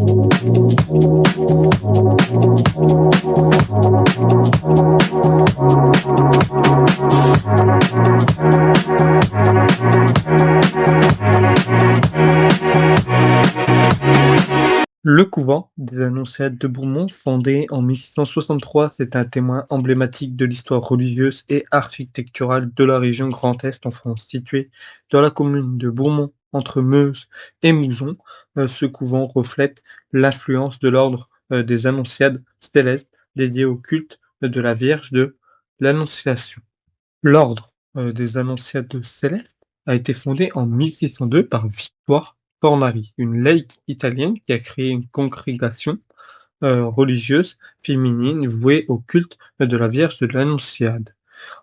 Le couvent des Annonciades de Bourmont, fondé en 1663, c'est un témoin emblématique de l'histoire religieuse et architecturale de la région Grand Est en France. Situé dans la commune de Bourmont, entre Meuse et Mouzon, ce couvent reflète l'influence de l'ordre des Annonciades célestes dédié au culte de la Vierge de l'Annonciation. L'ordre des Annonciades célestes a été fondé en 1602 par Victoire Fornari, une laïque italienne qui a créé une congrégation religieuse féminine vouée au culte de la Vierge de l'Annonciade.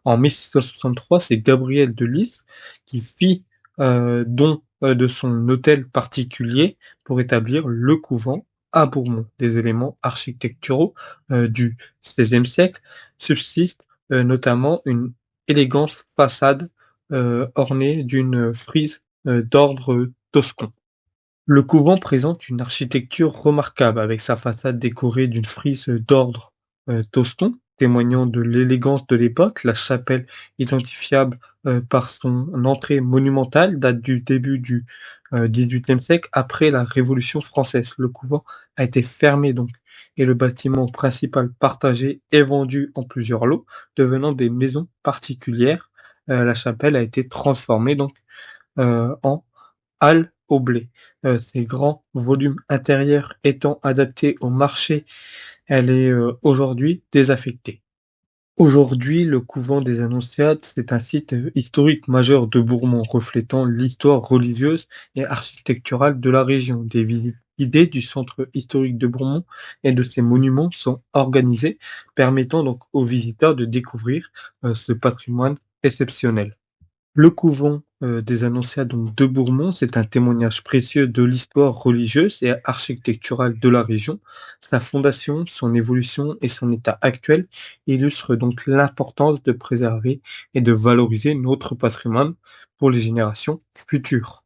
En 1663, c'est Gabriel de Lys qui fit don de son hôtel particulier pour établir le couvent à Bourmont. Des éléments architecturaux du XVIe siècle subsistent, notamment une élégante façade ornée d'une frise d'ordre toscan. Le couvent présente une architecture remarquable avec sa façade décorée d'une frise d'ordre toscan, témoignant de l'élégance de l'époque. La chapelle, identifiable par son entrée monumentale, date du début du XVIIIe siècle, après la Révolution française. Le couvent a été fermé donc, et le bâtiment principal partagé est vendu en plusieurs lots, devenant des maisons particulières. La chapelle a été transformée donc en halle au blé. Ses grands volumes intérieurs étant adaptés au marché, elle est aujourd'hui désaffectée. Aujourd'hui, le couvent des Annonciades, c'est un site historique majeur de Bourmont, reflétant l'histoire religieuse et architecturale de la région. Des visites guidées du centre historique de Bourmont et de ses monuments sont organisées, permettant donc aux visiteurs de découvrir ce patrimoine exceptionnel. Le couvent des Annonciades donc de Bourmont, c'est un témoignage précieux de l'histoire religieuse et architecturale de la région. Sa fondation, son évolution et son état actuel illustrent donc l'importance de préserver et de valoriser notre patrimoine pour les générations futures.